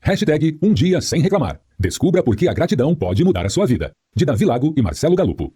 Hashtag Um Dia Sem Reclamar. Descubra por que a gratidão pode mudar a sua vida. De Davi Lago e Marcelo Galupo.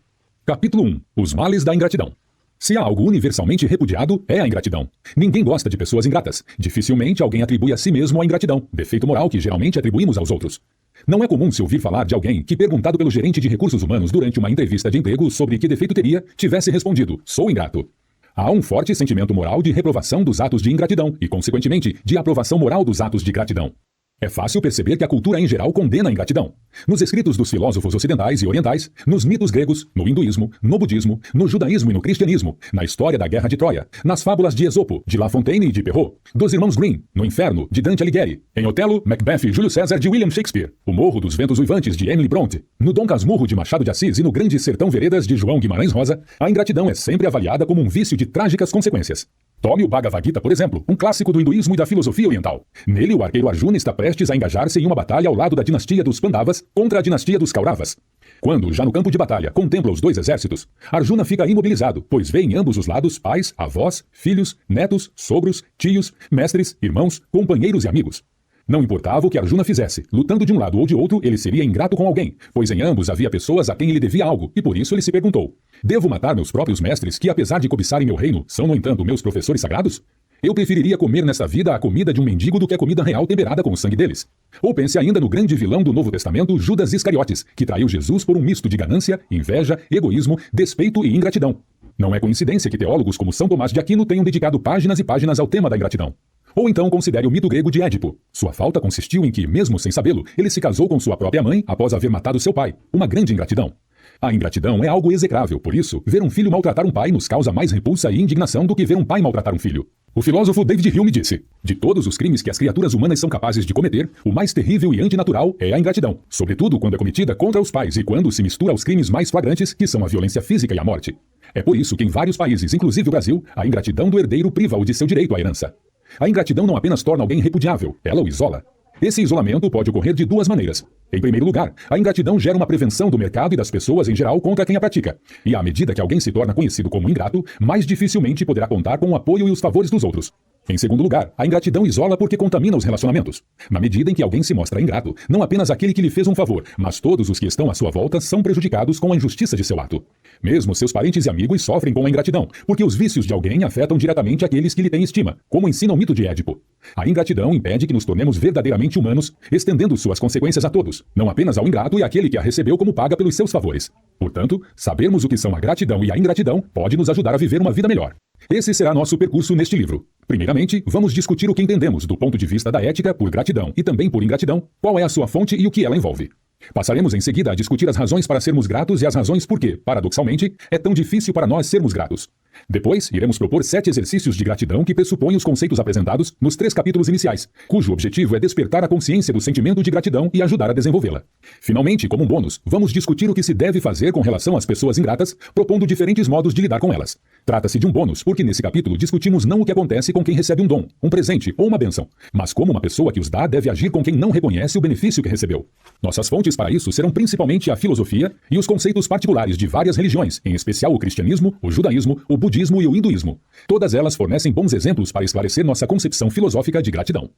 Capítulo 1. Os males da ingratidão. Se há algo universalmente repudiado, é a ingratidão. Ninguém gosta de pessoas ingratas. Dificilmente alguém atribui a si mesmo a ingratidão, defeito moral que geralmente atribuímos aos outros. Não é comum se ouvir falar de alguém que, perguntado pelo gerente de recursos humanos durante uma entrevista de emprego sobre que defeito teria, tivesse respondido: sou ingrato. Há um forte sentimento moral de reprovação dos atos de ingratidão e, consequentemente, de aprovação moral dos atos de gratidão. É fácil perceber que a cultura em geral condena a ingratidão. Nos escritos dos filósofos ocidentais e orientais, nos mitos gregos, no hinduísmo, no budismo, no judaísmo e no cristianismo, na história da Guerra de Troia, nas fábulas de Esopo, de La Fontaine e de Perrault, dos irmãos Grimm, no Inferno, de Dante Alighieri, em Otelo, Macbeth e Júlio César de William Shakespeare, O Morro dos Ventos Uivantes de Emily Brontë, no Dom Casmurro de Machado de Assis e no Grande Sertão Veredas de João Guimarães Rosa, a ingratidão é sempre avaliada como um vício de trágicas consequências. Tome o Bhagavad Gita, por exemplo, um clássico do hinduísmo e da filosofia oriental. Nele, o arqueiro Arjuna está prestes a engajar-se em uma batalha ao lado da dinastia dos Pandavas contra a dinastia dos Kauravas. Quando, já no campo de batalha, contempla os dois exércitos, Arjuna fica imobilizado, pois vê em ambos os lados pais, avós, filhos, netos, sogros, tios, mestres, irmãos, companheiros e amigos. Não importava o que Arjuna fizesse, lutando de um lado ou de outro, ele seria ingrato com alguém, pois em ambos havia pessoas a quem ele devia algo, e por isso ele se perguntou: devo matar meus próprios mestres, que apesar de cobiçarem meu reino, são no entanto meus professores sagrados? Eu preferiria comer nesta vida a comida de um mendigo do que a comida real temperada com o sangue deles. Ou pense ainda no grande vilão do Novo Testamento, Judas Iscariotes, que traiu Jesus por um misto de ganância, inveja, egoísmo, despeito e ingratidão. Não é coincidência que teólogos como São Tomás de Aquino tenham dedicado páginas e páginas ao tema da ingratidão. Ou então considere o mito grego de Édipo. Sua falta consistiu em que, mesmo sem sabê-lo, ele se casou com sua própria mãe após haver matado seu pai. Uma grande ingratidão. A ingratidão é algo execrável, por isso, ver um filho maltratar um pai nos causa mais repulsa e indignação do que ver um pai maltratar um filho. O filósofo David Hume disse: de todos os crimes que as criaturas humanas são capazes de cometer, o mais terrível e antinatural é a ingratidão, sobretudo quando é cometida contra os pais e quando se mistura aos crimes mais flagrantes, que são a violência física e a morte. É por isso que em vários países, inclusive o Brasil, a ingratidão do herdeiro priva-o de seu direito à herança. A ingratidão não apenas torna alguém repudiável, ela o isola. Esse isolamento pode ocorrer de duas maneiras. Em primeiro lugar, a ingratidão gera uma prevenção do mercado e das pessoas em geral contra quem a pratica. E à medida que alguém se torna conhecido como ingrato, mais dificilmente poderá contar com o apoio e os favores dos outros. Em segundo lugar, a ingratidão isola porque contamina os relacionamentos. Na medida em que alguém se mostra ingrato, não apenas aquele que lhe fez um favor, mas todos os que estão à sua volta são prejudicados com a injustiça de seu ato. Mesmo seus parentes e amigos sofrem com a ingratidão, porque os vícios de alguém afetam diretamente aqueles que lhe têm estima, como ensina o mito de Édipo. A ingratidão impede que nos tornemos verdadeiramente humanos, estendendo suas consequências a todos, não apenas ao ingrato e àquele que a recebeu como paga pelos seus favores. Portanto, sabermos o que são a gratidão e a ingratidão pode nos ajudar a viver uma vida melhor. Esse será nosso percurso neste livro. Primeiramente, vamos discutir o que entendemos do ponto de vista da ética por gratidão e também por ingratidão, qual é a sua fonte e o que ela envolve. Passaremos em seguida a discutir as razões para sermos gratos e as razões por que, paradoxalmente, é tão difícil para nós sermos gratos. Depois, iremos propor 7 exercícios de gratidão que pressupõem os conceitos apresentados nos 3 capítulos iniciais, cujo objetivo é despertar a consciência do sentimento de gratidão e ajudar a desenvolvê-la. Finalmente, como um bônus, vamos discutir o que se deve fazer com relação às pessoas ingratas, propondo diferentes modos de lidar com elas. Trata-se de um bônus, porque nesse capítulo discutimos não o que acontece com quem recebe um dom, um presente ou uma bênção, mas como uma pessoa que os dá deve agir com quem não reconhece o benefício que recebeu. Nossas fontes para isso serão principalmente a filosofia e os conceitos particulares de várias religiões, em especial o cristianismo, o judaísmo, o budismo e o hinduísmo. Todas elas fornecem bons exemplos para esclarecer nossa concepção filosófica de gratidão.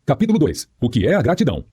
Capítulo 2. O que é a gratidão?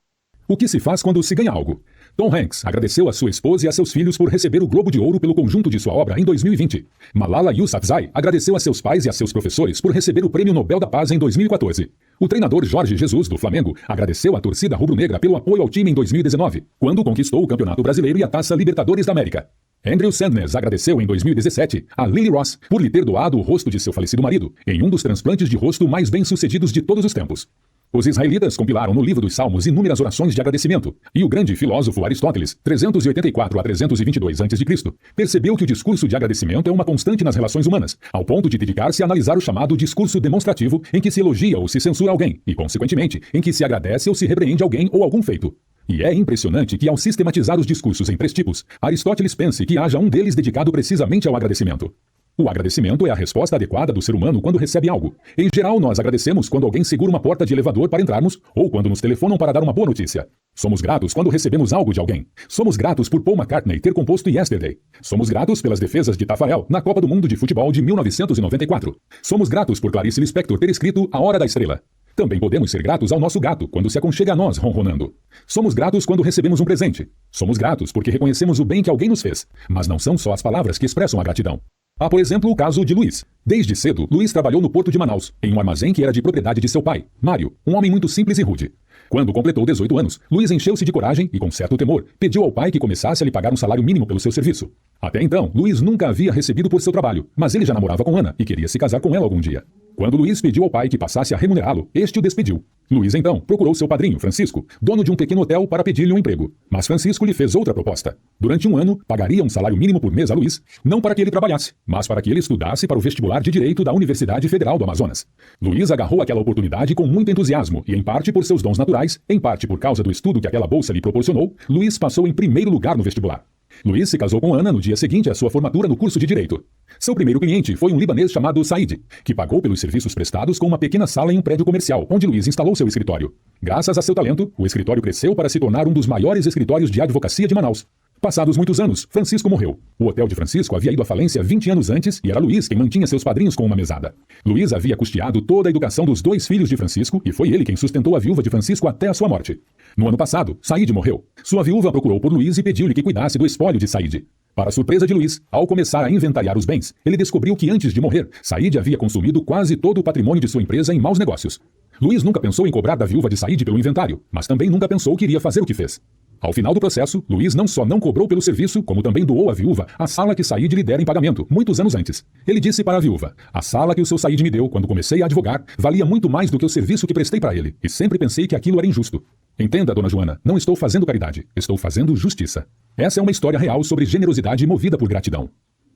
O que se faz quando se ganha algo? Tom Hanks agradeceu a sua esposa e a seus filhos por receber o Globo de Ouro pelo conjunto de sua obra em 2020. Malala Yousafzai agradeceu a seus pais e a seus professores por receber o Prêmio Nobel da Paz em 2014. O treinador Jorge Jesus, do Flamengo, agradeceu à torcida rubro-negra pelo apoio ao time em 2019, quando conquistou o Campeonato Brasileiro e a Taça Libertadores da América. Andrew Sanders agradeceu em 2017 a Lily Ross por lhe ter doado o rosto de seu falecido marido, em um dos transplantes de rosto mais bem-sucedidos de todos os tempos. Os israelitas compilaram no livro dos Salmos inúmeras orações de agradecimento, e o grande filósofo Aristóteles, 384 a 322 a.C., percebeu que o discurso de agradecimento é uma constante nas relações humanas, ao ponto de dedicar-se a analisar o chamado discurso demonstrativo, em que se elogia ou se censura alguém, e, consequentemente, em que se agradece ou se repreende alguém ou algum feito. E é impressionante que, ao sistematizar os discursos em 3 tipos, Aristóteles pense que haja um deles dedicado precisamente ao agradecimento. O agradecimento é a resposta adequada do ser humano quando recebe algo. Em geral, nós agradecemos quando alguém segura uma porta de elevador para entrarmos ou quando nos telefonam para dar uma boa notícia. Somos gratos quando recebemos algo de alguém. Somos gratos por Paul McCartney ter composto Yesterday. Somos gratos pelas defesas de Tafarel na Copa do Mundo de Futebol de 1994. Somos gratos por Clarice Lispector ter escrito A Hora da Estrela. Também podemos ser gratos ao nosso gato quando se aconchega a nós ronronando. Somos gratos quando recebemos um presente. Somos gratos porque reconhecemos o bem que alguém nos fez. Mas não são só as palavras que expressam a gratidão. Há, por exemplo, o caso de Luiz. Desde cedo, Luiz trabalhou no porto de Manaus, em um armazém que era de propriedade de seu pai, Mário, um homem muito simples e rude. Quando completou 18 anos, Luiz encheu-se de coragem e, com certo temor, pediu ao pai que começasse a lhe pagar um salário mínimo pelo seu serviço. Até então, Luiz nunca havia recebido por seu trabalho, mas ele já namorava com Ana e queria se casar com ela algum dia. Quando Luiz pediu ao pai que passasse a remunerá-lo, este o despediu. Luiz, então, procurou seu padrinho, Francisco, dono de um pequeno hotel, para pedir-lhe um emprego. Mas Francisco lhe fez outra proposta. Durante um ano, pagaria um salário mínimo por mês a Luiz, não para que ele trabalhasse, mas para que ele estudasse para o vestibular de Direito da Universidade Federal do Amazonas. Luiz agarrou aquela oportunidade com muito entusiasmo e, em parte por seus dons naturais, em parte por causa do estudo que aquela bolsa lhe proporcionou, Luiz passou em primeiro lugar no vestibular. Luiz se casou com Ana no dia seguinte à sua formatura no curso de Direito. Seu primeiro cliente foi um libanês chamado Said, que pagou pelos serviços prestados com uma pequena sala em um prédio comercial, onde Luiz instalou seu escritório. Graças a seu talento, o escritório cresceu para se tornar um dos maiores escritórios de advocacia de Manaus. Passados muitos anos, Francisco morreu. O hotel de Francisco havia ido à falência 20 anos antes e era Luiz quem mantinha seus padrinhos com uma mesada. Luiz havia custeado toda a educação dos 2 filhos de Francisco e foi ele quem sustentou a viúva de Francisco até a sua morte. No ano passado, Said morreu. Sua viúva procurou por Luiz e pediu-lhe que cuidasse do espólio de Said. Para a surpresa de Luiz, ao começar a inventariar os bens, ele descobriu que antes de morrer, Said havia consumido quase todo o patrimônio de sua empresa em maus negócios. Luiz nunca pensou em cobrar da viúva de Said pelo inventário, mas também nunca pensou que iria fazer o que fez. Ao final do processo, Luiz não só não cobrou pelo serviço, como também doou à viúva a sala que Said lhe dera em pagamento, muitos anos antes. Ele disse para a viúva: "A sala que o seu Said me deu quando comecei a advogar valia muito mais do que o serviço que prestei para ele, e sempre pensei que aquilo era injusto." Entenda, dona Joana, não estou fazendo caridade, estou fazendo justiça. Essa é uma história real sobre generosidade movida por gratidão.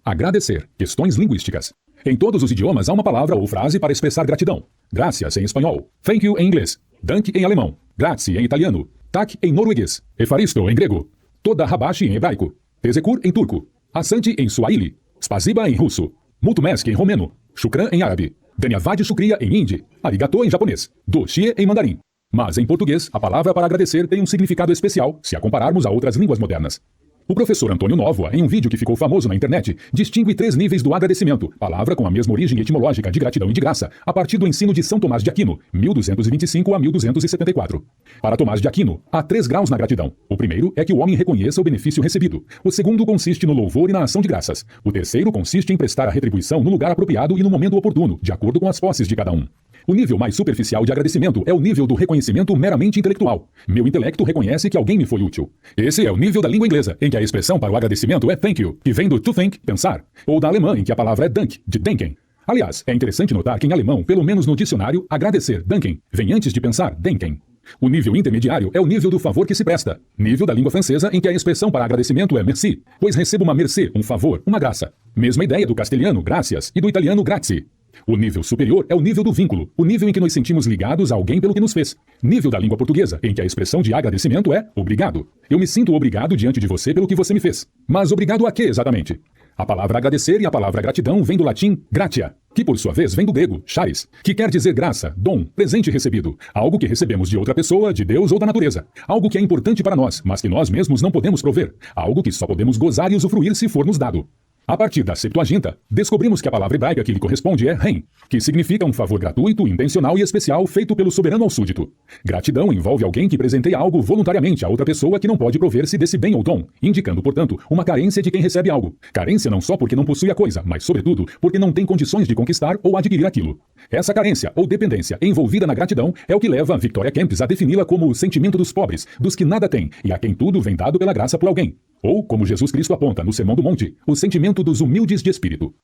Agradecer. Questões linguísticas. Em todos os idiomas há uma palavra ou frase para expressar gratidão. Gracias em espanhol, thank you em inglês, dank em alemão, grazie em italiano, tak em norueguês, efaristo em grego, toda rabashi em hebraico, tezekur em turco, asante em swahili, spasiba em russo, multumesk em romeno, shukran em árabe, dhanyavad shukriya em hindi, arigato em japonês, doshie em mandarim. Mas em português, a palavra para agradecer tem um significado especial se a compararmos a outras línguas modernas. O professor Antônio Nóvoa, em um vídeo que ficou famoso na internet, distingue 3 níveis do agradecimento, palavra com a mesma origem etimológica de gratidão e de graça, a partir do ensino de São Tomás de Aquino, 1225 a 1274. Para Tomás de Aquino, há 3 graus na gratidão. O primeiro é que o homem reconheça o benefício recebido. O segundo consiste no louvor e na ação de graças. O terceiro consiste em prestar a retribuição no lugar apropriado e no momento oportuno, de acordo com as posses de cada um. O nível mais superficial de agradecimento é o nível do reconhecimento meramente intelectual. Meu intelecto reconhece que alguém me foi útil. Esse é o nível da língua inglesa, em que a expressão para o agradecimento é thank you, que vem do to think, pensar, ou da alemã, em que a palavra é dank, de denken. Aliás, é interessante notar que em alemão, pelo menos no dicionário, agradecer, danken, vem antes de pensar, denken. O nível intermediário é o nível do favor que se presta. Nível da língua francesa em que a expressão para agradecimento é merci, pois recebo uma mercê, um favor, uma graça. Mesma ideia do castelhano, gracias, e do italiano grazie. O nível superior é o nível do vínculo, o nível em que nos sentimos ligados a alguém pelo que nos fez. Nível da língua portuguesa, em que a expressão de agradecimento é obrigado. Eu me sinto obrigado diante de você pelo que você me fez. Mas obrigado a quê exatamente? A palavra agradecer e a palavra gratidão vem do latim gratia, que por sua vez vem do grego charis, que quer dizer graça, dom, presente recebido, algo que recebemos de outra pessoa, de Deus ou da natureza, algo que é importante para nós, mas que nós mesmos não podemos prover, algo que só podemos gozar e usufruir se for nos dado. A partir da Septuaginta, descobrimos que a palavra hebraica que lhe corresponde é ren, que significa um favor gratuito, intencional e especial feito pelo soberano ao súdito. Gratidão envolve alguém que presenteia algo voluntariamente a outra pessoa que não pode prover-se desse bem ou dom, indicando, portanto, uma carência de quem recebe algo. Carência não só porque não possui a coisa, mas, sobretudo, porque não tem condições de conquistar ou adquirir aquilo. Essa carência ou dependência envolvida na gratidão é o que leva Victoria Kempis a defini-la como o sentimento dos pobres, dos que nada têm, e a quem tudo vem dado pela graça por alguém. Ou, como Jesus Cristo aponta no Sermão do Monte, o sentimento dos humildes de espírito.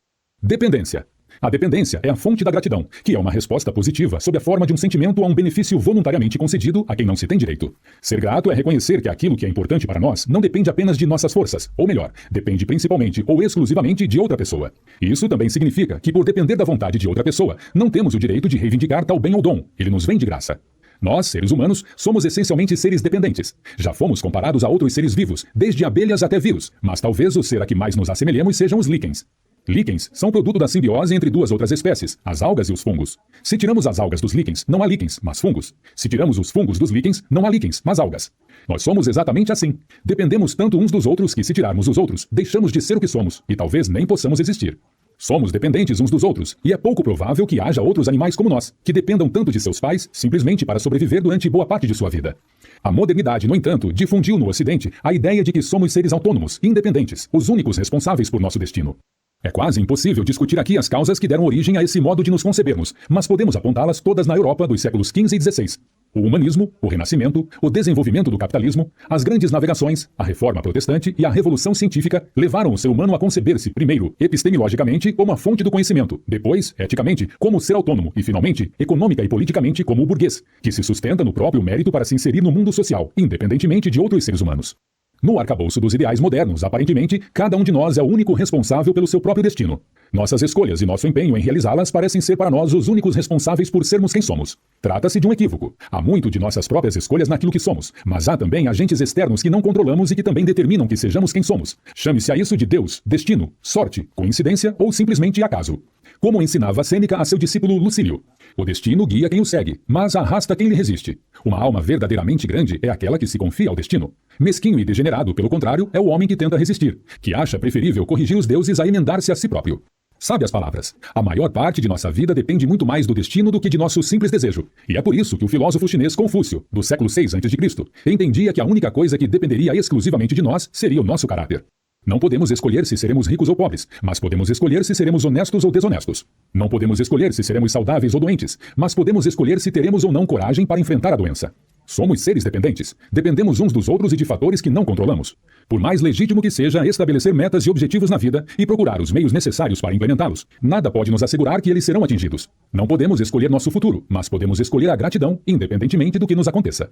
Dependência. A dependência é a fonte da gratidão, que é uma resposta positiva sob a forma de um sentimento a um benefício voluntariamente concedido a quem não se tem direito. Ser grato é reconhecer que aquilo que é importante para nós não depende apenas de nossas forças, ou melhor, depende principalmente ou exclusivamente de outra pessoa. Isso também significa que, por depender da vontade de outra pessoa, não temos o direito de reivindicar tal bem ou dom, ele nos vem de graça. Nós, seres humanos, somos essencialmente seres dependentes. Já fomos comparados a outros seres vivos, desde abelhas até vírus, mas talvez o ser a que mais nos assemelhemos sejam os líquens. Líquens são produto da simbiose entre 2 outras espécies, as algas e os fungos. Se tiramos as algas dos líquens, não há líquens, mas fungos. Se tiramos os fungos dos líquens, não há líquens, mas algas. Nós somos exatamente assim. Dependemos tanto uns dos outros que, se tirarmos os outros, deixamos de ser o que somos, e talvez nem possamos existir. Somos dependentes uns dos outros, e é pouco provável que haja outros animais como nós, que dependam tanto de seus pais simplesmente para sobreviver durante boa parte de sua vida. A modernidade, no entanto, difundiu no Ocidente a ideia de que somos seres autônomos, independentes, os únicos responsáveis por nosso destino. É quase impossível discutir aqui as causas que deram origem a esse modo de nos concebermos, mas podemos apontá-las todas na Europa dos séculos XV e XVI. O humanismo, o renascimento, o desenvolvimento do capitalismo, as grandes navegações, a reforma protestante e a revolução científica levaram o ser humano a conceber-se, primeiro, epistemologicamente, como a fonte do conhecimento, depois, eticamente, como ser autônomo e, finalmente, econômica e politicamente, como o burguês, que se sustenta no próprio mérito para se inserir no mundo social, independentemente de outros seres humanos. No arcabouço dos ideais modernos, aparentemente, cada um de nós é o único responsável pelo seu próprio destino. Nossas escolhas e nosso empenho em realizá-las parecem ser para nós os únicos responsáveis por sermos quem somos. Trata-se de um equívoco. Há muito de nossas próprias escolhas naquilo que somos, mas há também agentes externos que não controlamos e que também determinam que sejamos quem somos. Chame-se a isso de Deus, destino, sorte, coincidência ou simplesmente acaso. Como ensinava Sêneca a seu discípulo Lucílio, o destino guia quem o segue, mas arrasta quem lhe resiste. Uma alma verdadeiramente grande é aquela que se confia ao destino. Mesquinho e degenerado, pelo contrário, é o homem que tenta resistir, que acha preferível corrigir os deuses a emendar-se a si próprio. Sabe as palavras? A maior parte de nossa vida depende muito mais do destino do que de nosso simples desejo. E é por isso que o filósofo chinês Confúcio, do século VI a.C., entendia que a única coisa que dependeria exclusivamente de nós seria o nosso caráter. Não podemos escolher se seremos ricos ou pobres, mas podemos escolher se seremos honestos ou desonestos. Não podemos escolher se seremos saudáveis ou doentes, mas podemos escolher se teremos ou não coragem para enfrentar a doença. Somos seres dependentes. Dependemos uns dos outros e de fatores que não controlamos. Por mais legítimo que seja estabelecer metas e objetivos na vida e procurar os meios necessários para implementá-los, nada pode nos assegurar que eles serão atingidos. Não podemos escolher nosso futuro, mas podemos escolher a gratidão, independentemente do que nos aconteça.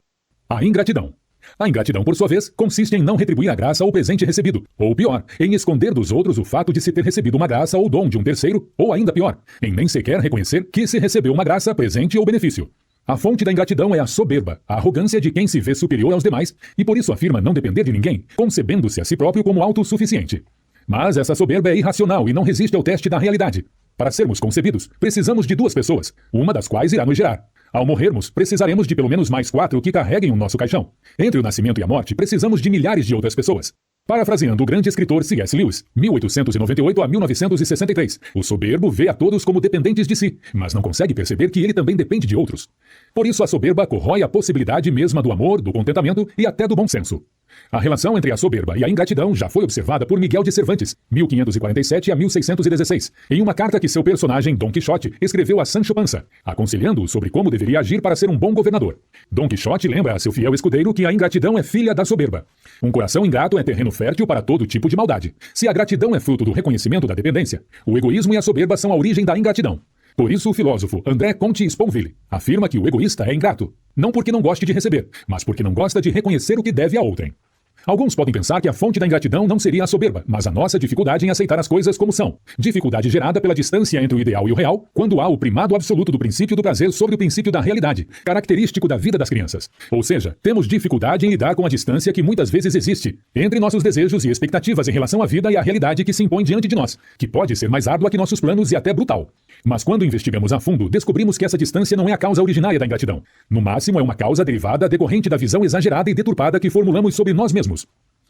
A ingratidão. A ingratidão, por sua vez, consiste em não retribuir a graça ou presente recebido, ou pior, em esconder dos outros o fato de se ter recebido uma graça ou dom de um terceiro, ou ainda pior, em nem sequer reconhecer que se recebeu uma graça, presente ou benefício. A fonte da ingratidão é a soberba, a arrogância de quem se vê superior aos demais e por isso afirma não depender de ninguém, concebendo-se a si próprio como autossuficiente. Mas essa soberba é irracional e não resiste ao teste da realidade. Para sermos concebidos, precisamos de duas pessoas, uma das quais irá nos gerar. Ao morrermos, precisaremos de pelo menos mais 4 que carreguem o nosso caixão. Entre o nascimento e a morte, precisamos de milhares de outras pessoas. Parafraseando o grande escritor C.S. Lewis, 1898 a 1963, o soberbo vê a todos como dependentes de si, mas não consegue perceber que ele também depende de outros. Por isso a soberba corrói a possibilidade mesma do amor, do contentamento e até do bom senso. A relação entre a soberba e a ingratidão já foi observada por Miguel de Cervantes, 1547 a 1616, em uma carta que seu personagem, Dom Quixote, escreveu a Sancho Panza, aconselhando-o sobre como deveria agir para ser um bom governador. Dom Quixote lembra a seu fiel escudeiro que a ingratidão é filha da soberba. Um coração ingrato é terreno fértil para todo tipo de maldade. Se a gratidão é fruto do reconhecimento da dependência, o egoísmo e a soberba são a origem da ingratidão. Por isso o filósofo André Comte Sponville afirma que o egoísta é ingrato, não porque não goste de receber, mas porque não gosta de reconhecer o que deve a outrem. Alguns podem pensar que a fonte da ingratidão não seria a soberba, mas a nossa dificuldade em aceitar as coisas como são. Dificuldade gerada pela distância entre o ideal e o real, quando há o primado absoluto do princípio do prazer sobre o princípio da realidade, característico da vida das crianças. Ou seja, temos dificuldade em lidar com a distância que muitas vezes existe entre nossos desejos e expectativas em relação à vida e à realidade que se impõe diante de nós, que pode ser mais árdua que nossos planos e até brutal. Mas quando investigamos a fundo, descobrimos que essa distância não é a causa originária da ingratidão. No máximo, é uma causa derivada decorrente da visão exagerada e deturpada que formulamos sobre nós mesmos.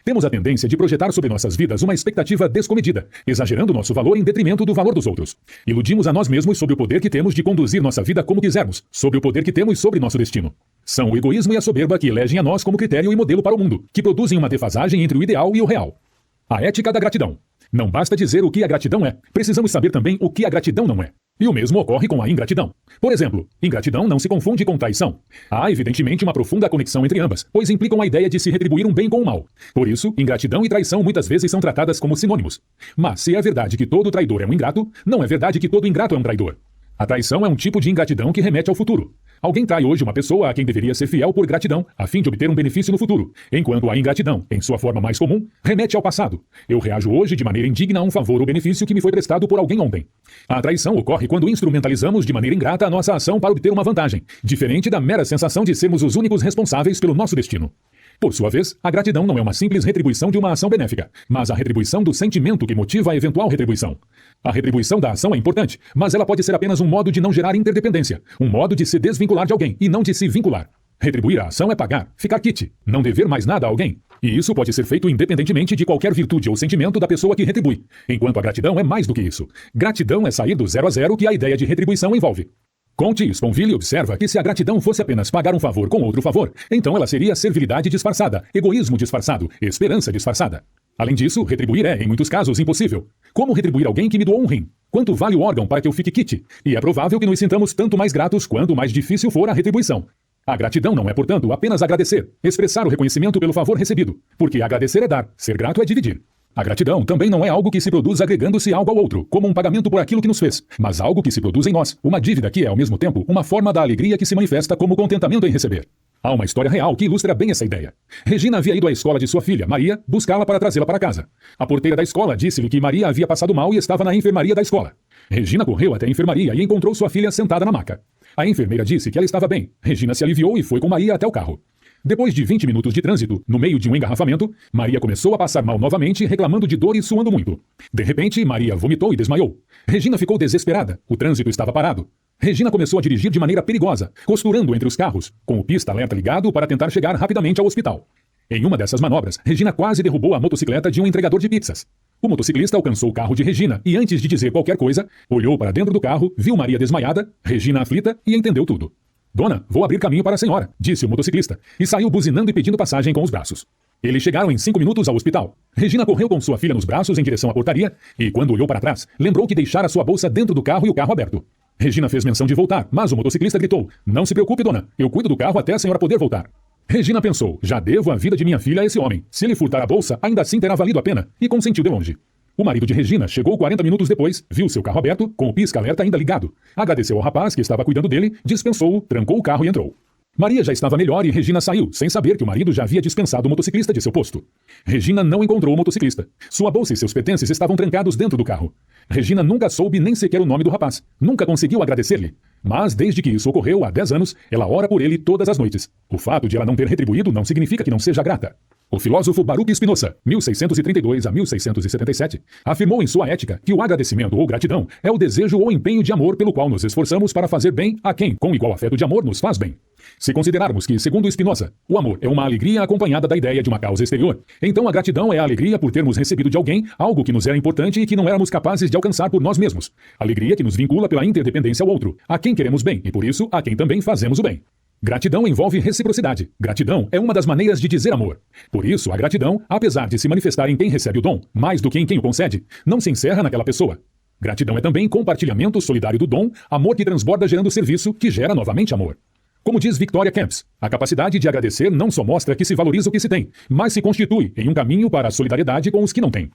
Temos a tendência de projetar sobre nossas vidas uma expectativa descomedida, exagerando nosso valor em detrimento do valor dos outros. Iludimos a nós mesmos sobre o poder que temos de conduzir nossa vida como quisermos, sobre o poder que temos sobre nosso destino. São o egoísmo e a soberba que elegem a nós como critério e modelo para o mundo, que produzem uma defasagem entre o ideal e o real. A ética da gratidão. Não basta dizer o que a gratidão é, precisamos saber também o que a gratidão não é. E o mesmo ocorre com a ingratidão. Por exemplo, ingratidão não se confunde com traição. Há, evidentemente, uma profunda conexão entre ambas, pois implicam a ideia de se retribuir um bem com o mal. Por isso, ingratidão e traição muitas vezes são tratadas como sinônimos. Mas se é verdade que todo traidor é um ingrato, não é verdade que todo ingrato é um traidor. A traição é um tipo de ingratidão que remete ao futuro. Alguém trai hoje uma pessoa a quem deveria ser fiel por gratidão, a fim de obter um benefício no futuro, enquanto a ingratidão, em sua forma mais comum, remete ao passado. Eu reajo hoje de maneira indigna a um favor ou benefício que me foi prestado por alguém ontem. A traição ocorre quando instrumentalizamos de maneira ingrata a nossa ação para obter uma vantagem, diferente da mera sensação de sermos os únicos responsáveis pelo nosso destino. Por sua vez, a gratidão não é uma simples retribuição de uma ação benéfica, mas a retribuição do sentimento que motiva a eventual retribuição. A retribuição da ação é importante, mas ela pode ser apenas um modo de não gerar interdependência, um modo de se desvincular de alguém e não de se vincular. Retribuir a ação é pagar, ficar quite, não dever mais nada a alguém. E isso pode ser feito independentemente de qualquer virtude ou sentimento da pessoa que retribui. Enquanto a gratidão é mais do que isso. Gratidão é sair do 0 a 0 que a ideia de retribuição envolve. Conte Sponville observa que se a gratidão fosse apenas pagar um favor com outro favor, então ela seria servilidade disfarçada, egoísmo disfarçado, esperança disfarçada. Além disso, retribuir é, em muitos casos, impossível. Como retribuir alguém que me doou um rim? Quanto vale o órgão para que eu fique quite? E é provável que nos sintamos tanto mais gratos quanto mais difícil for a retribuição. A gratidão não é, portanto, apenas agradecer, expressar o reconhecimento pelo favor recebido, porque agradecer é dar, ser grato é dividir. A gratidão também não é algo que se produz agregando-se algo ao outro, como um pagamento por aquilo que nos fez, mas algo que se produz em nós, uma dívida que é, ao mesmo tempo, uma forma da alegria que se manifesta como contentamento em receber. Há uma história real que ilustra bem essa ideia. Regina havia ido à escola de sua filha, Maria, buscá-la para trazê-la para casa. A porteira da escola disse-lhe que Maria havia passado mal e estava na enfermaria da escola. Regina correu até a enfermaria e encontrou sua filha sentada na maca. A enfermeira disse que ela estava bem. Regina se aliviou e foi com Maria até o carro. Depois de 20 minutos de trânsito, no meio de um engarrafamento, Maria começou a passar mal novamente, reclamando de dor e suando muito. De repente, Maria vomitou e desmaiou. Regina ficou desesperada. O trânsito estava parado. Regina começou a dirigir de maneira perigosa, costurando entre os carros, com o pista-alerta ligado para tentar chegar rapidamente ao hospital. Em uma dessas manobras, Regina quase derrubou a motocicleta de um entregador de pizzas. O motociclista alcançou o carro de Regina e, antes de dizer qualquer coisa, olhou para dentro do carro, viu Maria desmaiada, Regina aflita e entendeu tudo. "Dona, vou abrir caminho para a senhora", disse o motociclista, e saiu buzinando e pedindo passagem com os braços. Eles chegaram em 5 minutos ao hospital. Regina correu com sua filha nos braços em direção à portaria e, quando olhou para trás, lembrou que deixara sua bolsa dentro do carro e o carro aberto. Regina fez menção de voltar, mas o motociclista gritou: "Não se preocupe, dona, eu cuido do carro até a senhora poder voltar." Regina pensou: "Já devo a vida de minha filha a esse homem. Se ele furtar a bolsa, ainda assim terá valido a pena", e consentiu de longe. O marido de Regina chegou 40 minutos depois, viu seu carro aberto, com o pisca-alerta ainda ligado. Agradeceu ao rapaz que estava cuidando dele, dispensou-o, trancou o carro e entrou. Maria já estava melhor e Regina saiu, sem saber que o marido já havia dispensado o motociclista de seu posto. Regina não encontrou o motociclista. Sua bolsa e seus pertences estavam trancados dentro do carro. Regina nunca soube nem sequer o nome do rapaz. Nunca conseguiu agradecer-lhe. Mas, desde que isso ocorreu há 10 anos, ela ora por ele todas as noites. O fato de ela não ter retribuído não significa que não seja grata. O filósofo Baruch Spinoza, 1632 a 1677, afirmou em sua Ética que o agradecimento ou gratidão é o desejo ou empenho de amor pelo qual nos esforçamos para fazer bem a quem, com igual afeto de amor, nos faz bem. Se considerarmos que, segundo Spinoza, o amor é uma alegria acompanhada da ideia de uma causa exterior, então a gratidão é a alegria por termos recebido de alguém algo que nos era importante e que não éramos capazes de alcançar por nós mesmos. Alegria que nos vincula pela interdependência ao outro, a quem queremos bem e, por isso, a quem também fazemos o bem. Gratidão envolve reciprocidade. Gratidão é uma das maneiras de dizer amor. Por isso, a gratidão, apesar de se manifestar em quem recebe o dom, mais do que em quem o concede, não se encerra naquela pessoa. Gratidão é também compartilhamento solidário do dom, amor que transborda gerando serviço, que gera novamente amor. Como diz Victoria Camps, a capacidade de agradecer não só mostra que se valoriza o que se tem, mas se constitui em um caminho para a solidariedade com os que não têm.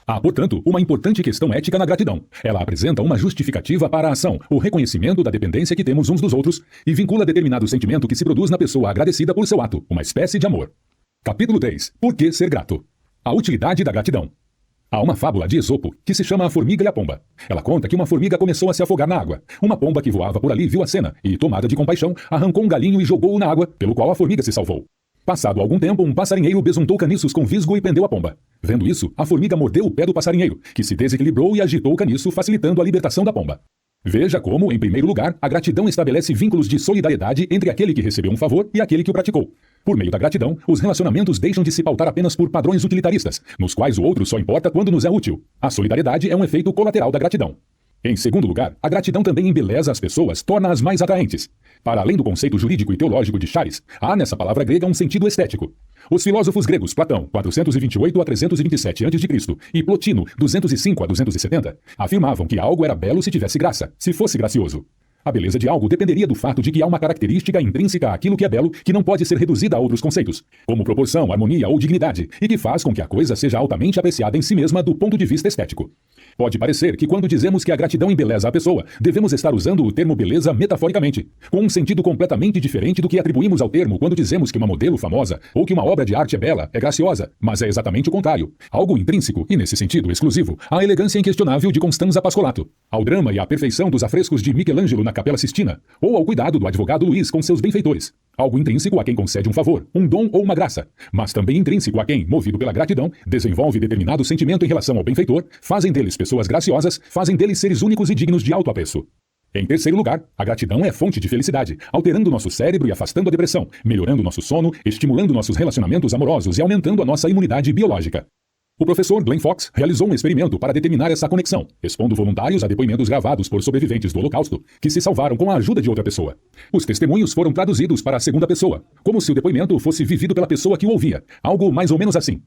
Há, portanto, uma importante questão ética na gratidão. Ela apresenta uma justificativa para a ação, o reconhecimento da dependência que temos uns dos outros, e vincula determinado sentimento que se produz na pessoa agradecida por seu ato, uma espécie de amor. Capítulo 3. Por que ser grato? A utilidade da gratidão. Há uma fábula de Esopo que se chama A Formiga e a Pomba. Ela conta que uma formiga começou a se afogar na água. Uma pomba que voava por ali viu a cena e, tomada de compaixão, arrancou um galinho e jogou-o na água, pelo qual a formiga se salvou. Passado algum tempo, um passarinheiro besuntou caniços com visgo e prendeu a pomba. Vendo isso, a formiga mordeu o pé do passarinheiro, que se desequilibrou e agitou o caniço, facilitando a libertação da pomba. Veja como, em primeiro lugar, a gratidão estabelece vínculos de solidariedade entre aquele que recebeu um favor e aquele que o praticou. Por meio da gratidão, os relacionamentos deixam de se pautar apenas por padrões utilitaristas, nos quais o outro só importa quando nos é útil. A solidariedade é um efeito colateral da gratidão. Em segundo lugar, a gratidão também embeleza as pessoas, torna-as mais atraentes. Para além do conceito jurídico e teológico de charis, há nessa palavra grega um sentido estético. Os filósofos gregos Platão, 428 a 327 a.C., e Plotino, 205 a 270, afirmavam que algo era belo se tivesse graça, se fosse gracioso. A beleza de algo dependeria do fato de que há uma característica intrínseca àquilo que é belo que não pode ser reduzida a outros conceitos, como proporção, harmonia ou dignidade, e que faz com que a coisa seja altamente apreciada em si mesma do ponto de vista estético. Pode parecer que quando dizemos que a gratidão embeleza a pessoa, devemos estar usando o termo beleza metaforicamente, com um sentido completamente diferente do que atribuímos ao termo quando dizemos que uma modelo famosa ou que uma obra de arte é bela, é graciosa, mas é exatamente o contrário. Algo intrínseco e, nesse sentido, exclusivo, à elegância inquestionável de Constanza Pascolato, ao drama e à perfeição dos afrescos de Michelangelo na Capela Sistina, ou ao cuidado do advogado Luiz com seus benfeitores. Algo intrínseco a quem concede um favor, um dom ou uma graça, mas também intrínseco a quem, movido pela gratidão, desenvolve determinado sentimento em relação ao benfeitor, fazem deles pessoas graciosas, fazem deles seres únicos e dignos de alto apreço. Em terceiro lugar, a gratidão é fonte de felicidade, alterando nosso cérebro e afastando a depressão, melhorando nosso sono, estimulando nossos relacionamentos amorosos e aumentando a nossa imunidade biológica. O professor Glenn Fox realizou um experimento para determinar essa conexão, expondo voluntários a depoimentos gravados por sobreviventes do Holocausto que se salvaram com a ajuda de outra pessoa. Os testemunhos foram traduzidos para a segunda pessoa, como se o depoimento fosse vivido pela pessoa que o ouvia, algo mais ou menos assim.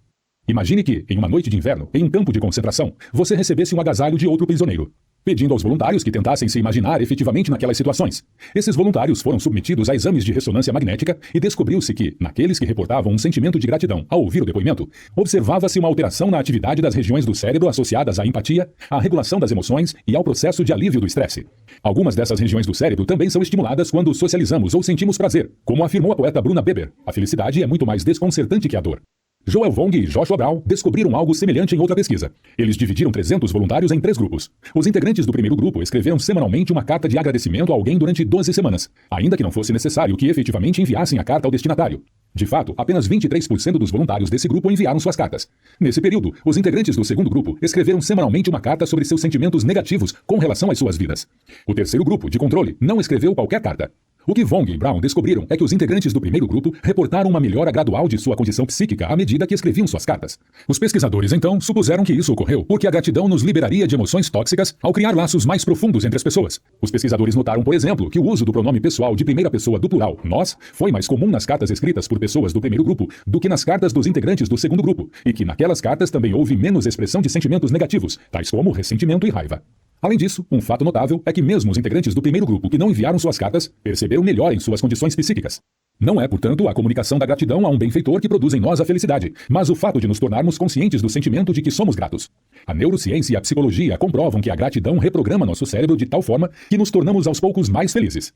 Imagine que, em uma noite de inverno, em um campo de concentração, você recebesse um agasalho de outro prisioneiro, pedindo aos voluntários que tentassem se imaginar efetivamente naquelas situações. Esses voluntários foram submetidos a exames de ressonância magnética e descobriu-se que, naqueles que reportavam um sentimento de gratidão ao ouvir o depoimento, observava-se uma alteração na atividade das regiões do cérebro associadas à empatia, à regulação das emoções e ao processo de alívio do estresse. Algumas dessas regiões do cérebro também são estimuladas quando socializamos ou sentimos prazer, como afirmou a poeta Bruna Beber. A felicidade é muito mais desconcertante que a dor. Joel Vong e Joshua Brown descobriram algo semelhante em outra pesquisa. Eles dividiram 300 voluntários em 3 grupos. Os integrantes do primeiro grupo escreveram semanalmente uma carta de agradecimento a alguém durante 12 semanas, ainda que não fosse necessário que efetivamente enviassem a carta ao destinatário. De fato, apenas 23% dos voluntários desse grupo enviaram suas cartas. Nesse período, os integrantes do segundo grupo escreveram semanalmente uma carta sobre seus sentimentos negativos com relação às suas vidas. O terceiro grupo, de controle, não escreveu qualquer carta. O que Vong e Brown descobriram é que os integrantes do primeiro grupo reportaram uma melhora gradual de sua condição psíquica à medida que escreviam suas cartas. Os pesquisadores, então, supuseram que isso ocorreu porque a gratidão nos liberaria de emoções tóxicas ao criar laços mais profundos entre as pessoas. Os pesquisadores notaram, por exemplo, que o uso do pronome pessoal de primeira pessoa do plural, nós, foi mais comum nas cartas escritas por pessoas do primeiro grupo do que nas cartas dos integrantes do segundo grupo, e que naquelas cartas também houve menos expressão de sentimentos negativos, tais como ressentimento e raiva. Além disso, um fato notável é que mesmo os integrantes do primeiro grupo que não enviaram suas cartas perceberam melhor em suas condições psíquicas. Não é, portanto, a comunicação da gratidão a um benfeitor que produz em nós a felicidade, mas o fato de nos tornarmos conscientes do sentimento de que somos gratos. A neurociência e a psicologia comprovam que a gratidão reprograma nosso cérebro de tal forma que nos tornamos aos poucos mais felizes.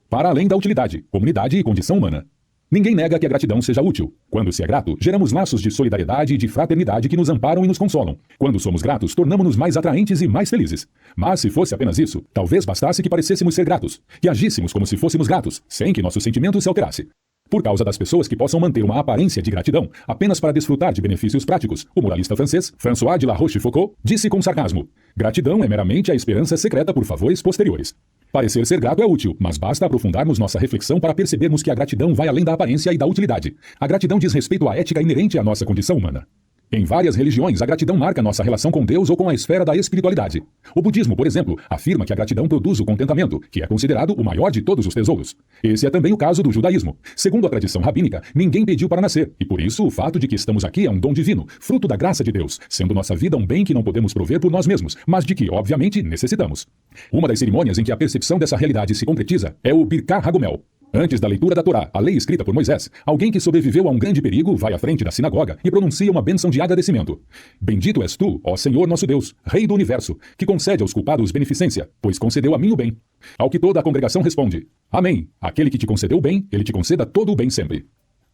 Para além da utilidade, comunidade e condição humana. Ninguém nega que a gratidão seja útil. Quando se é grato, geramos laços de solidariedade e de fraternidade que nos amparam e nos consolam. Quando somos gratos, tornamos-nos mais atraentes e mais felizes. Mas se fosse apenas isso, talvez bastasse que parecêssemos ser gratos, que agíssemos como se fôssemos gratos, sem que nosso sentimento se alterasse. Por causa das pessoas que possam manter uma aparência de gratidão apenas para desfrutar de benefícios práticos, o moralista francês François de La Rochefoucauld disse com sarcasmo: gratidão é meramente a esperança secreta por favores posteriores. Parecer ser grato é útil, mas basta aprofundarmos nossa reflexão para percebermos que a gratidão vai além da aparência e da utilidade. A gratidão diz respeito à ética inerente à nossa condição humana. Em várias religiões, a gratidão marca nossa relação com Deus ou com a esfera da espiritualidade. O budismo, por exemplo, afirma que a gratidão produz o contentamento, que é considerado o maior de todos os tesouros. Esse é também o caso do judaísmo. Segundo a tradição rabínica, ninguém pediu para nascer, e por isso o fato de que estamos aqui é um dom divino, fruto da graça de Deus, sendo nossa vida um bem que não podemos prover por nós mesmos, mas de que, obviamente, necessitamos. Uma das cerimônias em que a percepção dessa realidade se concretiza é o Birkat Hagomel. Antes da leitura da Torá, a lei escrita por Moisés, alguém que sobreviveu a um grande perigo vai à frente da sinagoga e pronuncia uma bênção de agradecimento. Bendito és tu, ó Senhor nosso Deus, Rei do Universo, que concede aos culpados beneficência, pois concedeu a mim o bem. Ao que toda a congregação responde: Amém. Aquele que te concedeu o bem, ele te conceda todo o bem sempre.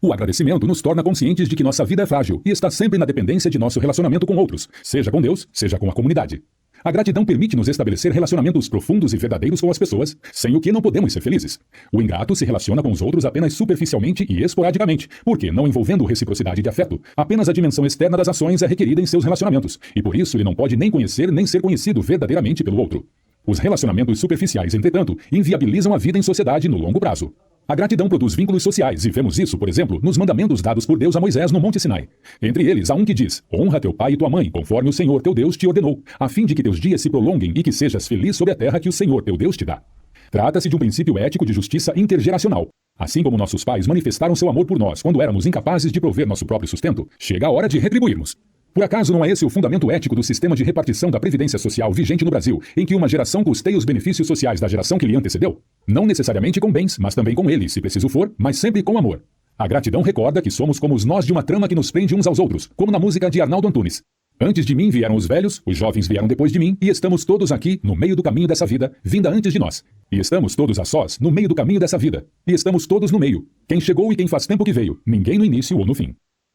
O agradecimento nos torna conscientes de que nossa vida é frágil e está sempre na dependência de nosso relacionamento com outros, seja com Deus, seja com a comunidade. A gratidão permite-nos estabelecer relacionamentos profundos e verdadeiros com as pessoas, sem o que não podemos ser felizes. O ingrato se relaciona com os outros apenas superficialmente e esporadicamente, porque, não envolvendo reciprocidade de afeto, apenas a dimensão externa das ações é requerida em seus relacionamentos, e por isso ele não pode nem conhecer nem ser conhecido verdadeiramente pelo outro. Os relacionamentos superficiais, entretanto, inviabilizam a vida em sociedade no longo prazo. A gratidão produz vínculos sociais e vemos isso, por exemplo, nos mandamentos dados por Deus a Moisés no Monte Sinai. Entre eles, há um que diz: honra teu pai e tua mãe, conforme o Senhor teu Deus te ordenou, a fim de que teus dias se prolonguem e que sejas feliz sobre a terra que o Senhor teu Deus te dá. Trata-se de um princípio ético de justiça intergeracional. Assim como nossos pais manifestaram seu amor por nós quando éramos incapazes de prover nosso próprio sustento, chega a hora de retribuirmos. Por acaso não é esse o fundamento ético do sistema de repartição da Previdência Social vigente no Brasil, em que uma geração custeia os benefícios sociais da geração que lhe antecedeu? Não necessariamente com bens, mas também com eles, se preciso for, mas sempre com amor. A gratidão recorda que somos como os nós de uma trama que nos prende uns aos outros, como na música de Arnaldo Antunes. Antes de mim vieram os velhos, os jovens vieram depois de mim, e estamos todos aqui, no meio do caminho dessa vida, vinda antes de nós. E estamos todos a sós, no meio do caminho dessa vida. E estamos todos no meio. Quem chegou e quem faz tempo que veio, ninguém no início ou no fim.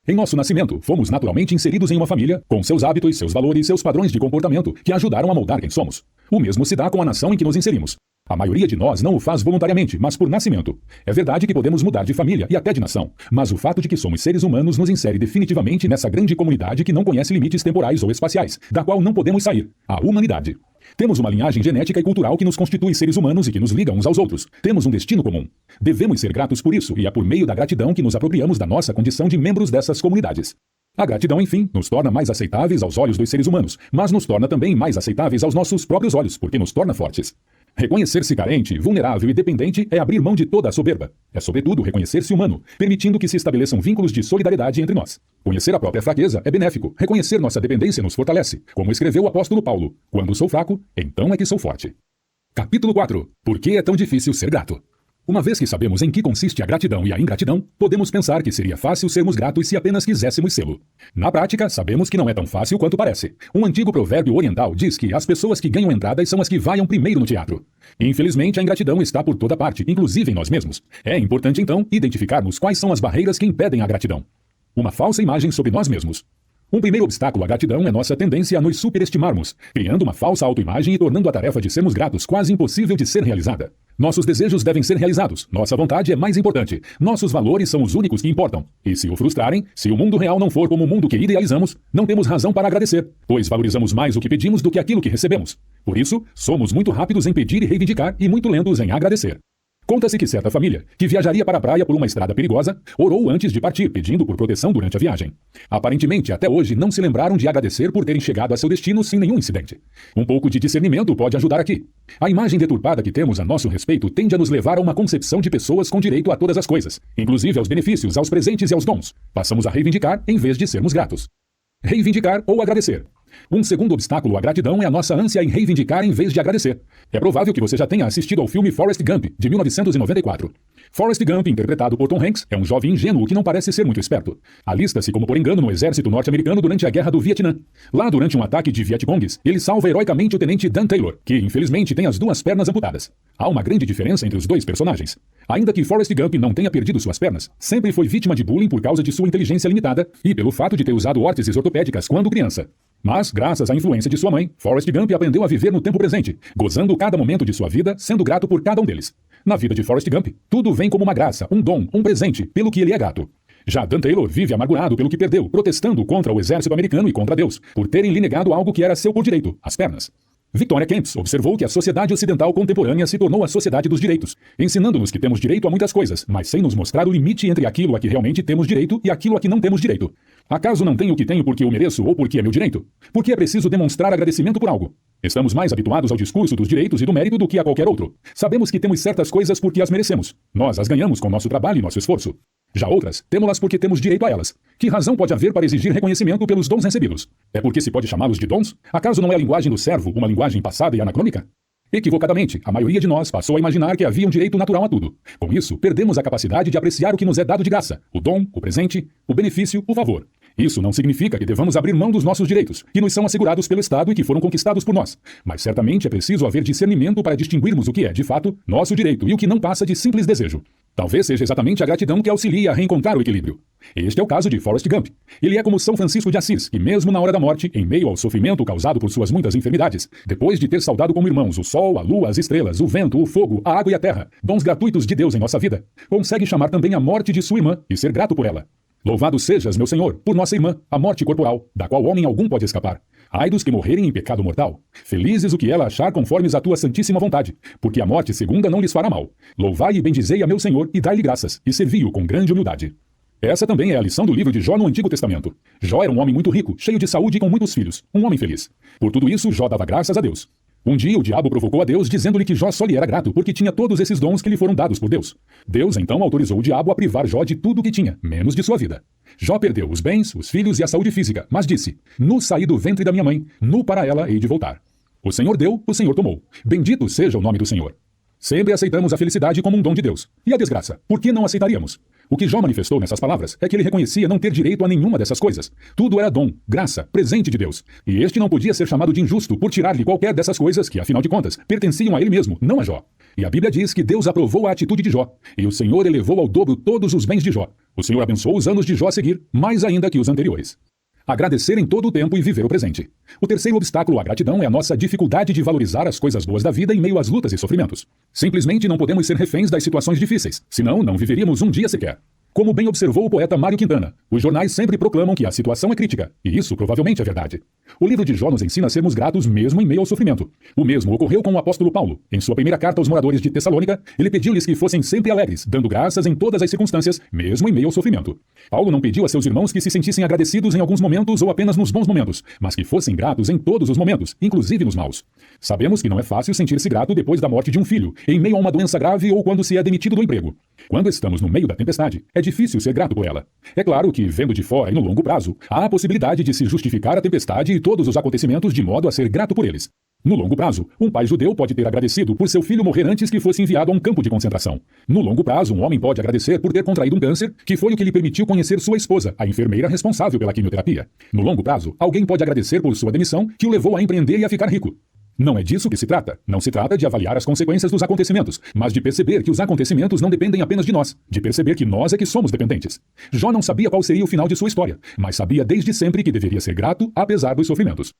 Em nosso nascimento, fomos naturalmente inseridos em uma família, com seus hábitos, seus valores, seus padrões de comportamento, que ajudaram a moldar quem somos. O mesmo se dá com a nação em que nos inserimos. A maioria de nós não o faz voluntariamente, mas por nascimento. É verdade que podemos mudar de família e até de nação, mas o fato de que somos seres humanos nos insere definitivamente nessa grande comunidade que não conhece limites temporais ou espaciais, da qual não podemos sair, a humanidade. Temos uma linhagem genética e cultural que nos constitui seres humanos e que nos liga uns aos outros. Temos um destino comum. Devemos ser gratos por isso, e é por meio da gratidão que nos apropriamos da nossa condição de membros dessas comunidades. A gratidão, enfim, nos torna mais aceitáveis aos olhos dos seres humanos, mas nos torna também mais aceitáveis aos nossos próprios olhos, porque nos torna fortes. Reconhecer-se carente, vulnerável e dependente é abrir mão de toda a soberba. É, sobretudo, reconhecer-se humano, permitindo que se estabeleçam vínculos de solidariedade entre nós. Conhecer a própria fraqueza é benéfico. Reconhecer nossa dependência nos fortalece. Como escreveu o apóstolo Paulo: quando sou fraco, então é que sou forte. Capítulo 4. Por que é tão difícil ser grato? Uma vez que sabemos em que consiste a gratidão e a ingratidão, podemos pensar que seria fácil sermos gratos se apenas quiséssemos sê-lo. Na prática, sabemos que não é tão fácil quanto parece. Um antigo provérbio oriental diz que as pessoas que ganham entradas são as que vaiam primeiro no teatro. Infelizmente, a ingratidão está por toda parte, inclusive em nós mesmos. É importante, então, identificarmos quais são as barreiras que impedem a gratidão. Uma falsa imagem sobre nós mesmos. Um primeiro obstáculo à gratidão é nossa tendência a nos superestimarmos, criando uma falsa autoimagem e tornando a tarefa de sermos gratos quase impossível de ser realizada. Nossos desejos devem ser realizados, nossa vontade é mais importante, nossos valores são os únicos que importam. E se o frustrarem, se o mundo real não for como o mundo que idealizamos, não temos razão para agradecer, pois valorizamos mais o que pedimos do que aquilo que recebemos. Por isso, somos muito rápidos em pedir e reivindicar e muito lentos em agradecer. Conta-se que certa família, que viajaria para a praia por uma estrada perigosa, orou antes de partir, pedindo por proteção durante a viagem. Aparentemente, até hoje, não se lembraram de agradecer por terem chegado a seu destino sem nenhum incidente. Um pouco de discernimento pode ajudar aqui. A imagem deturpada que temos a nosso respeito tende a nos levar a uma concepção de pessoas com direito a todas as coisas, inclusive aos benefícios, aos presentes e aos dons. Passamos a reivindicar em vez de sermos gratos. Reivindicar ou agradecer. Um segundo obstáculo à gratidão é a nossa ânsia em reivindicar em vez de agradecer. É provável que você já tenha assistido ao filme Forrest Gump, de 1994. Forrest Gump, interpretado por Tom Hanks, é um jovem ingênuo que não parece ser muito esperto. Alista-se como por engano no exército norte-americano durante a Guerra do Vietnã. Lá, durante um ataque de Vietcongues, ele salva heroicamente o tenente Dan Taylor, que infelizmente tem as duas pernas amputadas. Há uma grande diferença entre os dois personagens. Ainda que Forrest Gump não tenha perdido suas pernas, sempre foi vítima de bullying por causa de sua inteligência limitada e pelo fato de ter usado órteses ortopédicas quando criança. Mas, graças à influência de sua mãe, Forrest Gump aprendeu a viver no tempo presente, gozando cada momento de sua vida, sendo grato por cada um deles. Na vida de Forrest Gump, tudo vem como uma graça, um dom, um presente, pelo que ele é grato. Já Dan Taylor vive amargurado pelo que perdeu, protestando contra o exército americano e contra Deus, por terem lhe negado algo que era seu por direito, as pernas. Victoria Kempis observou que a sociedade ocidental contemporânea se tornou a sociedade dos direitos, ensinando-nos que temos direito a muitas coisas, mas sem nos mostrar o limite entre aquilo a que realmente temos direito e aquilo a que não temos direito. Acaso não tenho o que tenho porque eu mereço ou porque é meu direito? Porque é preciso demonstrar agradecimento por algo. Estamos mais habituados ao discurso dos direitos e do mérito do que a qualquer outro. Sabemos que temos certas coisas porque as merecemos. Nós as ganhamos com nosso trabalho e nosso esforço. Já outras, temos-las porque temos direito a elas. Que razão pode haver para exigir reconhecimento pelos dons recebidos? É porque se pode chamá-los de dons? Acaso não é a linguagem do servo uma linguagem passada e anacrônica? Equivocadamente, a maioria de nós passou a imaginar que havia um direito natural a tudo. Com isso, perdemos a capacidade de apreciar o que nos é dado de graça, o dom, o presente, o benefício, o favor. Isso não significa que devamos abrir mão dos nossos direitos, que nos são assegurados pelo Estado e que foram conquistados por nós. Mas certamente é preciso haver discernimento para distinguirmos o que é, de fato, nosso direito e o que não passa de simples desejo. Talvez seja exatamente a gratidão que auxilia a reencontrar o equilíbrio. Este é o caso de Forrest Gump. Ele é como São Francisco de Assis, que mesmo na hora da morte, em meio ao sofrimento causado por suas muitas enfermidades, depois de ter saudado como irmãos o sol, a lua, as estrelas, o vento, o fogo, a água e a terra, dons gratuitos de Deus em nossa vida, consegue chamar também a morte de sua irmã e ser grato por ela. Louvado sejas, meu Senhor, por nossa irmã, a morte corporal, da qual homem algum pode escapar. Ai dos que morrerem em pecado mortal. Felizes o que ela achar conformes à tua santíssima vontade, porque a morte segunda não lhes fará mal. Louvai e bendizei a meu Senhor e dai-lhe graças, e servi-o com grande humildade. Essa também é a lição do livro de Jó no Antigo Testamento. Jó era um homem muito rico, cheio de saúde e com muitos filhos, um homem feliz. Por tudo isso, Jó dava graças a Deus. Um dia o diabo provocou a Deus, dizendo-lhe que Jó só lhe era grato, porque tinha todos esses dons que lhe foram dados por Deus. Deus então autorizou o diabo a privar Jó de tudo o que tinha, menos de sua vida. Jó perdeu os bens, os filhos e a saúde física, mas disse: nu saí do ventre da minha mãe, nu para ela hei de voltar. O Senhor deu, o Senhor tomou. Bendito seja o nome do Senhor. Sempre aceitamos a felicidade como um dom de Deus. E a desgraça, por que não aceitaríamos? O que Jó manifestou nessas palavras é que ele reconhecia não ter direito a nenhuma dessas coisas. Tudo era dom, graça, presente de Deus. E este não podia ser chamado de injusto por tirar-lhe qualquer dessas coisas que, afinal de contas, pertenciam a ele mesmo, não a Jó. E a Bíblia diz que Deus aprovou a atitude de Jó, e o Senhor elevou ao dobro todos os bens de Jó. O Senhor abençoou os anos de Jó a seguir, mais ainda que os anteriores. Agradecer em todo o tempo e viver o presente. O terceiro obstáculo à gratidão é a nossa dificuldade de valorizar as coisas boas da vida em meio às lutas e sofrimentos. Simplesmente não podemos ser reféns das situações difíceis, senão não viveríamos um dia sequer. Como bem observou o poeta Mário Quintana, os jornais sempre proclamam que a situação é crítica, e isso provavelmente é verdade. O livro de Jó nos ensina a sermos gratos mesmo em meio ao sofrimento. O mesmo ocorreu com o apóstolo Paulo. Em sua primeira carta aos moradores de Tessalônica, ele pediu-lhes que fossem sempre alegres, dando graças em todas as circunstâncias, mesmo em meio ao sofrimento. Paulo não pediu a seus irmãos que se sentissem agradecidos em alguns momentos ou apenas nos bons momentos, mas que fossem gratos em todos os momentos, inclusive nos maus. Sabemos que não é fácil sentir-se grato depois da morte de um filho, em meio a uma doença grave ou quando se é demitido do emprego. Quando estamos no meio da tempestade, é difícil ser grato por ela. É claro que, vendo de fora e no longo prazo, há a possibilidade de se justificar a tempestade e todos os acontecimentos de modo a ser grato por eles. No longo prazo, um pai judeu pode ter agradecido por seu filho morrer antes que fosse enviado a um campo de concentração. No longo prazo, um homem pode agradecer por ter contraído um câncer, que foi o que lhe permitiu conhecer sua esposa, a enfermeira responsável pela quimioterapia. No longo prazo, alguém pode agradecer por sua demissão, que o levou a empreender e a ficar rico. Não é disso que se trata. Não se trata de avaliar as consequências dos acontecimentos, mas de perceber que os acontecimentos não dependem apenas de nós, de perceber que nós é que somos dependentes. Jó não sabia qual seria o final de sua história, mas sabia desde sempre que deveria ser grato, apesar dos sofrimentos.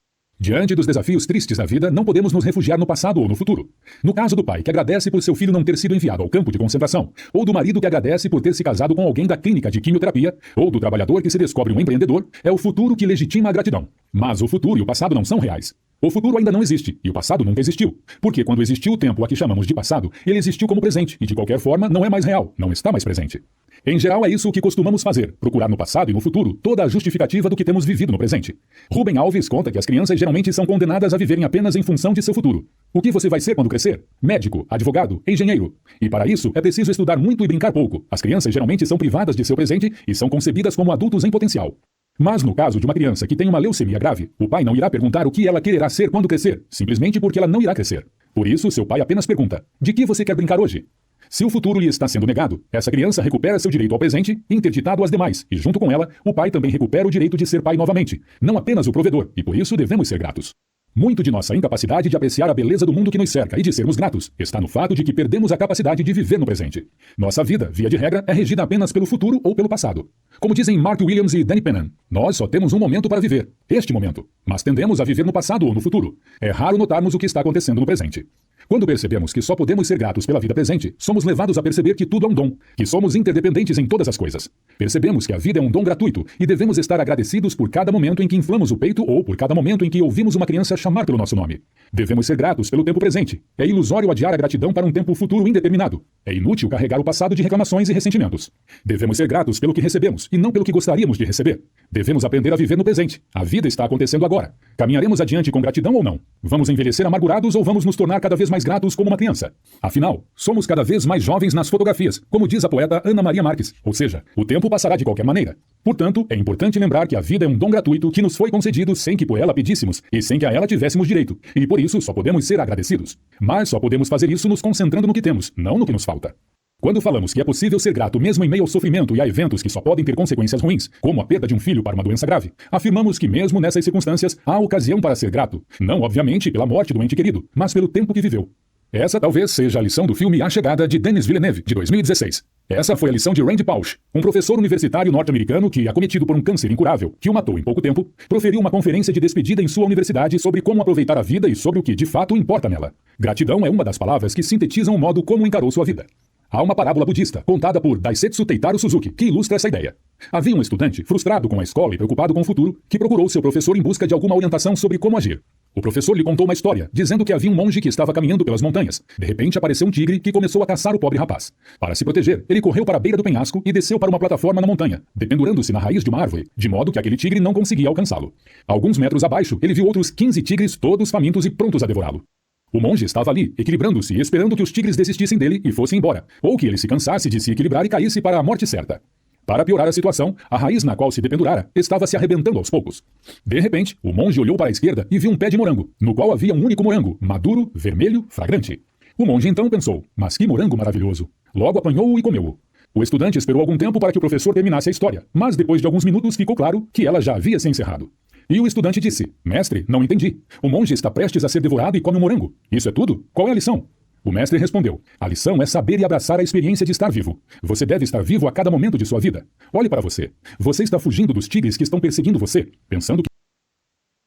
Diante dos desafios tristes da vida, não podemos nos refugiar no passado ou no futuro. No caso do pai que agradece por seu filho não ter sido enviado ao campo de concentração, ou do marido que agradece por ter se casado com alguém da clínica de quimioterapia, ou do trabalhador que se descobre um empreendedor, é o futuro que legitima a gratidão. Mas o futuro e o passado não são reais. O futuro ainda não existe, e o passado nunca existiu. Porque quando existiu o tempo a que chamamos de passado, ele existiu como presente, e de qualquer forma não é mais real, não está mais presente. Em geral, é isso o que costumamos fazer, procurar no passado e no futuro toda a justificativa do que temos vivido no presente. Rubem Alves conta que as crianças geralmente são condenadas a viverem apenas em função de seu futuro. O que você vai ser quando crescer? Médico, advogado, engenheiro. E para isso, é preciso estudar muito e brincar pouco. As crianças geralmente são privadas de seu presente e são concebidas como adultos em potencial. Mas no caso de uma criança que tem uma leucemia grave, o pai não irá perguntar o que ela quererá ser quando crescer, simplesmente porque ela não irá crescer. Por isso, seu pai apenas pergunta: de que você quer brincar hoje? Se o futuro lhe está sendo negado, essa criança recupera seu direito ao presente, interditado às demais, e junto com ela, o pai também recupera o direito de ser pai novamente, não apenas o provedor, e por isso devemos ser gratos. Muito de nossa incapacidade de apreciar a beleza do mundo que nos cerca e de sermos gratos está no fato de que perdemos a capacidade de viver no presente. Nossa vida, via de regra, é regida apenas pelo futuro ou pelo passado. Como dizem Mark Williams e Danny Pennan, nós só temos um momento para viver, este momento, mas tendemos a viver no passado ou no futuro. É raro notarmos o que está acontecendo no presente. Quando percebemos que só podemos ser gratos pela vida presente, somos levados a perceber que tudo é um dom, que somos interdependentes em todas as coisas. Percebemos que a vida é um dom gratuito e devemos estar agradecidos por cada momento em que inflamos o peito ou por cada momento em que ouvimos uma criança chamar pelo nosso nome. Devemos ser gratos pelo tempo presente. É ilusório adiar a gratidão para um tempo futuro indeterminado. É inútil carregar o passado de reclamações e ressentimentos. Devemos ser gratos pelo que recebemos e não pelo que gostaríamos de receber. Devemos aprender a viver no presente. A vida está acontecendo agora. Caminharemos adiante com gratidão ou não? Vamos envelhecer amargurados ou vamos nos tornar cada vez mais gratos como uma criança? Afinal, somos cada vez mais jovens nas fotografias, como diz a poeta Ana Maria Marques. Ou seja, o tempo passará de qualquer maneira. Portanto, é importante lembrar que a vida é um dom gratuito que nos foi concedido sem que por ela pedíssemos e sem que a ela tivéssemos direito. E por isso só podemos ser agradecidos. Mas só podemos fazer isso nos concentrando no que temos, não no que nos falta. Quando falamos que é possível ser grato mesmo em meio ao sofrimento e a eventos que só podem ter consequências ruins, como a perda de um filho para uma doença grave, afirmamos que mesmo nessas circunstâncias há ocasião para ser grato, não obviamente pela morte do ente querido, mas pelo tempo que viveu. Essa talvez seja a lição do filme A Chegada, de Denis Villeneuve, de 2016. Essa foi a lição de Randy Pausch, um professor universitário norte-americano que, acometido por um câncer incurável, que o matou em pouco tempo, proferiu uma conferência de despedida em sua universidade sobre como aproveitar a vida e sobre o que de fato importa nela. Gratidão é uma das palavras que sintetizam o modo como encarou sua vida. Há uma parábola budista, contada por Daisetsu Teitaro Suzuki, que ilustra essa ideia. Havia um estudante, frustrado com a escola e preocupado com o futuro, que procurou seu professor em busca de alguma orientação sobre como agir. O professor lhe contou uma história, dizendo que havia um monge que estava caminhando pelas montanhas. De repente apareceu um tigre que começou a caçar o pobre rapaz. Para se proteger, ele correu para a beira do penhasco e desceu para uma plataforma na montanha, dependurando-se na raiz de uma árvore, de modo que aquele tigre não conseguia alcançá-lo. Alguns metros abaixo, ele viu outros 15 tigres, todos famintos e prontos a devorá-lo. O monge estava ali, equilibrando-se e esperando que os tigres desistissem dele e fossem embora, ou que ele se cansasse de se equilibrar e caísse para a morte certa. Para piorar a situação, a raiz na qual se dependurara estava se arrebentando aos poucos. De repente, o monge olhou para a esquerda e viu um pé de morango, no qual havia um único morango, maduro, vermelho, fragrante. O monge então pensou: mas que morango maravilhoso! Logo apanhou-o e comeu-o. O estudante esperou algum tempo para que o professor terminasse a história, mas depois de alguns minutos ficou claro que ela já havia se encerrado. E o estudante disse: mestre, não entendi. O monge está prestes a ser devorado e come um morango. Isso é tudo? Qual é a lição? O mestre respondeu: a lição é saber e abraçar a experiência de estar vivo. Você deve estar vivo a cada momento de sua vida. Olhe para você. Você está fugindo dos tigres que estão perseguindo você, pensando que